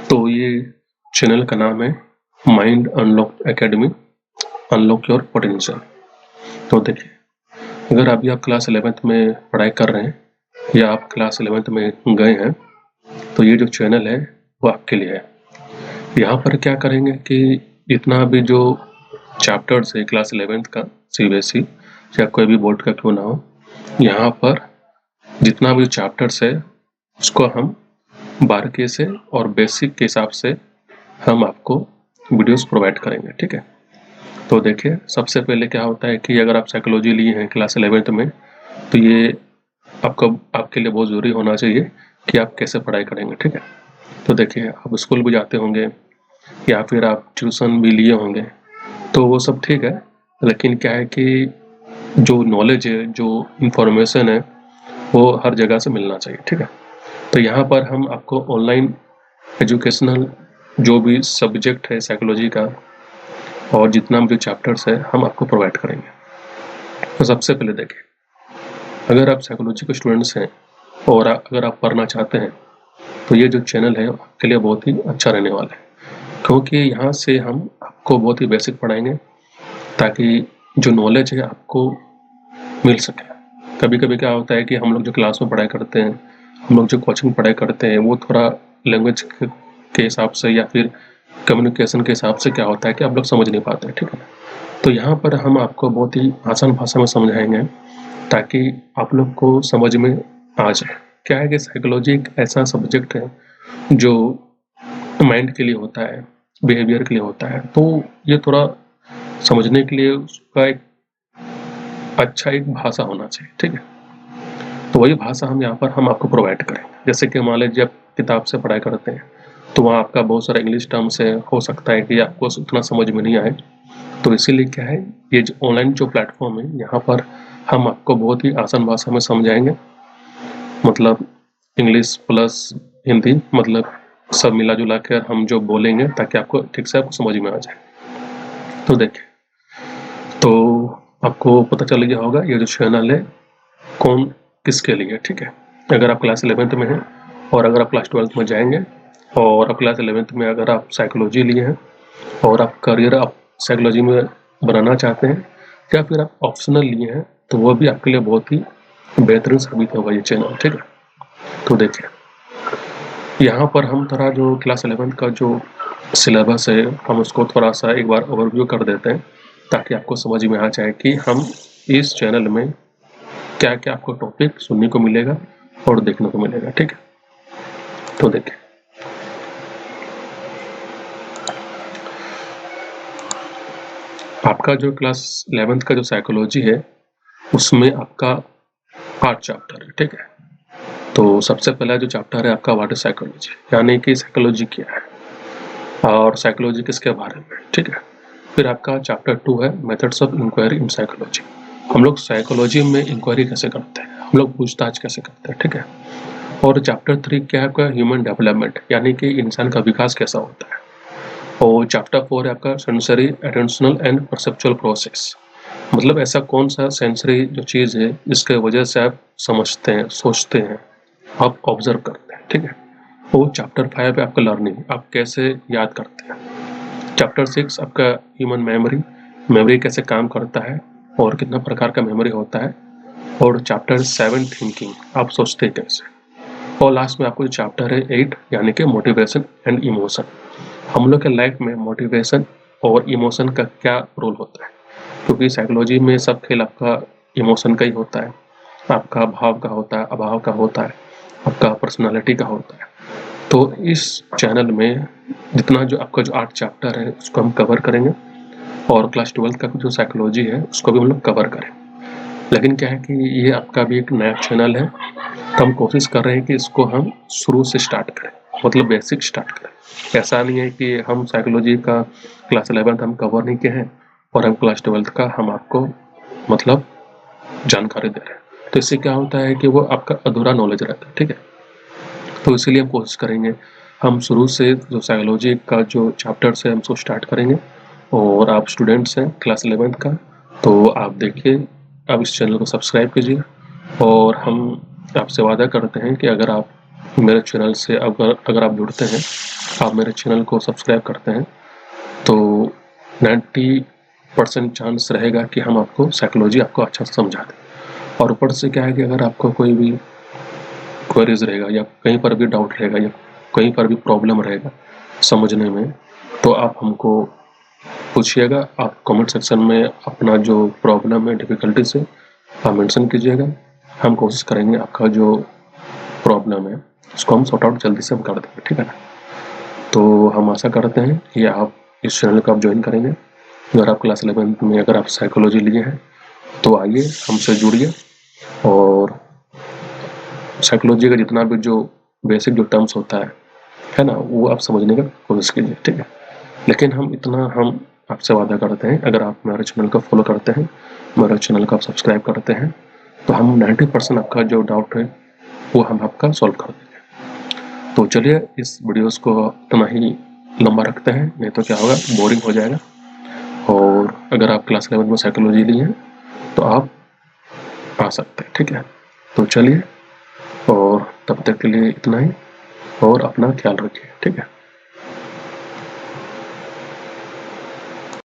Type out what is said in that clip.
तो ये चैनल का नाम है mind unlock academy, unlock your potential. तो देखिए, अगर अभी आप क्लास 11th में पढ़ाई कर रहे हैं या आप क्लास 11th में गए हैं तो ये जो चैनल है वो आपके लिए है। यहाँ पर क्या करेंगे कि इतना भी जो चैप्टर्स है क्लास 11th का, सीबीएसई या कोई भी बोर्ड का क्यों ना हो, यहाँ पर जितना भी चैप्टर्स है उसको हम बारीकी से और बेसिक के हिसाब से हम आपको वीडियोस प्रोवाइड करेंगे। ठीक है, तो देखिए, सबसे पहले क्या होता है कि अगर आप साइकोलॉजी लिए हैं क्लास 11th में तो ये आपके लिए बहुत ज़रूरी होना चाहिए कि आप कैसे पढ़ाई करेंगे। ठीक है, तो देखिए, आप स्कूल भी जाते होंगे या फिर आप ट्यूशन भी लिए होंगे तो वो सब ठीक है, लेकिन क्या है कि जो नॉलेज है, जो इंफॉर्मेशन है, वो हर जगह से मिलना चाहिए। ठीक है, तो यहाँ पर हम आपको ऑनलाइन एजुकेशनल जो भी सब्जेक्ट है साइकोलॉजी का और जितना भी चैप्टर्स है हम आपको प्रोवाइड करेंगे। तो सबसे पहले देखिए, अगर आप साइकोलॉजी के स्टूडेंट्स हैं और अगर आप पढ़ना चाहते हैं तो ये जो चैनल है आपके लिए बहुत ही अच्छा रहने वाला है, क्योंकि यहाँ से हम आपको बहुत ही बेसिक पढ़ाएंगे ताकि जो नॉलेज है आपको मिल सके। कभी कभी क्या होता है कि हम लोग जो क्लास में पढ़ाई करते हैं, हम लोग जो कोचिंग पढ़ाई करते हैं, वो थोड़ा लैंग्वेज के हिसाब से या फिर कम्युनिकेशन के हिसाब से क्या होता है कि आप लोग समझ नहीं पाते हैं। ठीक है, तो यहाँ पर हम आपको बहुत ही आसान भाषा में समझाएंगे ताकि आप लोग को समझ में आ जाए। क्या है कि साइकोलॉजी एक ऐसा सब्जेक्ट है जो माइंड के लिए होता है, बिहेवियर के लिए होता है, तो ये थोड़ा समझने के लिए उसका एक अच्छा एक भाषा होना चाहिए। ठीक है, तो वही भाषा हम यहाँ पर हम आपको प्रोवाइड करेंगे। जैसे कि मान लीजिए आप किताब से पढ़ाई करते हैं तो वहाँ आपका बहुत सारा इंग्लिश टर्म्स है, हो सकता है कि आपको उतना समझ में नहीं आए, तो इसीलिए क्या है, ये जो ऑनलाइन जो प्लेटफॉर्म है यहाँ पर हम आपको बहुत ही आसान भाषा में समझाएंगे, मतलब इंग्लिश प्लस हिंदी, मतलब सब मिला जुला कर हम जो बोलेंगे ताकि आपको ठीक से आपको समझ में आ जाए। तो देखिए, तो आपको पता चल गया होगा ये जो चैनल है कौन किसके लिए। ठीक है, अगर आप क्लास 11th में हैं और अगर आप क्लास 12th में जाएंगे और आप क्लास 11th में अगर आप साइकोलॉजी लिए हैं और आप करियर आप साइकोलॉजी में बनाना चाहते हैं या फिर आप ऑप्शनल लिए हैं तो वो भी आपके लिए बहुत ही बेहतरीन साबित होगा ये चैनल। ठीक है, तो देखिए, यहाँ पर हम थोड़ा जो क्लास 11th का जो सिलेबस है हम उसको थोड़ा सा एक बार ओवरव्यू कर देते हैं ताकि आपको समझ में आ जाए कि हम इस चैनल में क्या क्या आपको टॉपिक सुनने को मिलेगा और देखने को मिलेगा। ठीक है, तो देखिए, आपका जो क्लास 11th का जो साइकोलॉजी है उसमें आपका 8 चैप्टर है। ठीक है, तो सबसे पहला जो चैप्टर है आपका व्हाट इज साइकोलॉजी, यानी कि साइकोलॉजी क्या है और साइकोलॉजी किसके बारे में। ठीक है, फिर आपका चैप्टर 2 है methods of inquiry in psychology, हम लोग साइकोलॉजी में इंक्वायरी कैसे करते हैं, हम लोग पूछताछ कैसे करते हैं। ठीक है, और चैप्टर 3 क्या है आपका ह्यूमन डेवलपमेंट, यानी कि इंसान का विकास कैसा होता है। और चैप्टर 4 है आपका sensory attentional and perceptual process, मतलब ऐसा कौन सा सेंसरी जो चीज़ है जिसके वजह से आप समझते हैं, सोचते हैं, आप ऑब्जर्व करते हैं। ठीक है, और चैप्टर 5 है आपका लर्निंग, आप कैसे याद करते हैं। चैप्टर 6 आपका ह्यूमन मेमोरी, मेमोरी कैसे काम करता है और कितना प्रकार का मेमोरी होता है। और चैप्टर 7 थिंकिंग, आप सोचते हैं कैसे। और लास्ट में आपको जो चैप्टर है 8 यानी कि मोटिवेशन एंड इमोशन, हम लोग के लाइफ में मोटिवेशन और इमोशन का क्या रोल होता है, क्योंकि साइकोलॉजी में सब खेल आपका इमोशन का ही होता है, आपका भाव का होता है, अभाव का होता है, आपका पर्सनालिटी का होता है। तो इस चैनल में जितना जो आपका जो 8 चैप्टर है उसको हम कवर करेंगे और क्लास 12th का जो साइकोलॉजी है उसको भी हम लोग कवर करें। लेकिन क्या है कि ये आपका भी एक नया चैनल है तो हम कोशिश कर रहे हैं कि इसको हम शुरू से स्टार्ट करें, मतलब बेसिक स्टार्ट करें। ऐसा नहीं है कि हम साइकोलॉजी का क्लास 11th हम कवर नहीं किए हैं और हम क्लास 12th का हम आपको मतलब जानकारी दे रहे हैं, तो इससे क्या होता है कि वो आपका अधूरा नॉलेज रहता है। ठीक है, तो इसीलिए हम कोशिश करेंगे हम शुरू से जो साइकोलॉजी का जो चैप्टर्स है हम उसको स्टार्ट करेंगे। और आप स्टूडेंट्स हैं क्लास 11th का तो आप देखिए, आप इस चैनल को सब्सक्राइब कीजिए और हम आपसे वादा करते हैं कि अगर आप मेरे चैनल से अगर आप जुड़ते हैं आप मेरे चैनल को सब्सक्राइब करते हैं तो 90% चांस रहेगा कि हम आपको साइकोलॉजी आपको अच्छा से समझा दें। और ऊपर से क्या है कि अगर आपको कोई भी क्वेरीज रहेगा या कहीं पर भी डाउट रहेगा या कहीं पर भी प्रॉब्लम रहेगा समझने में, तो आप हमको पूछिएगा। आप कमेंट सेक्शन में अपना जो प्रॉब्लम है, डिफ़िकल्टी से आप मेंशन कीजिएगा। हम कोशिश करेंगे आपका जो प्रॉब्लम है उसको हम सॉर्ट आउट जल्दी से हम कर देंगे, ठीक है ना। तो हम आशा करते हैं कि आप इस चैनल को आप ज्वाइन करेंगे। अगर आप क्लास 11th में अगर आप साइकोलॉजी लिए हैं तो आइए हमसे जुड़िए और साइकोलॉजी का जितना भी जो बेसिक जो टर्म्स होता है ना, वो आप समझने का कोशिश कीजिए, ठीक है। लेकिन हम आपसे वादा करते हैं, अगर आप हमारे चैनल को फॉलो करते हैं, हमारे चैनल को आप सब्सक्राइब करते हैं, तो हम 90% आपका जो डाउट है वो हम आपका सॉल्व कर देंगे। तो चलिए इस वीडियोस को इतना ही लंबा रखते हैं, नहीं तो क्या होगा, बोरिंग हो जाएगा। और अगर आप क्लास 11 में साइकोलॉजी लिए हैं तो आप आ सकते हैं, ठीक है। तो चलिए, और तब तक के लिए इतना ही, और अपना ख्याल रखिए, ठीक है।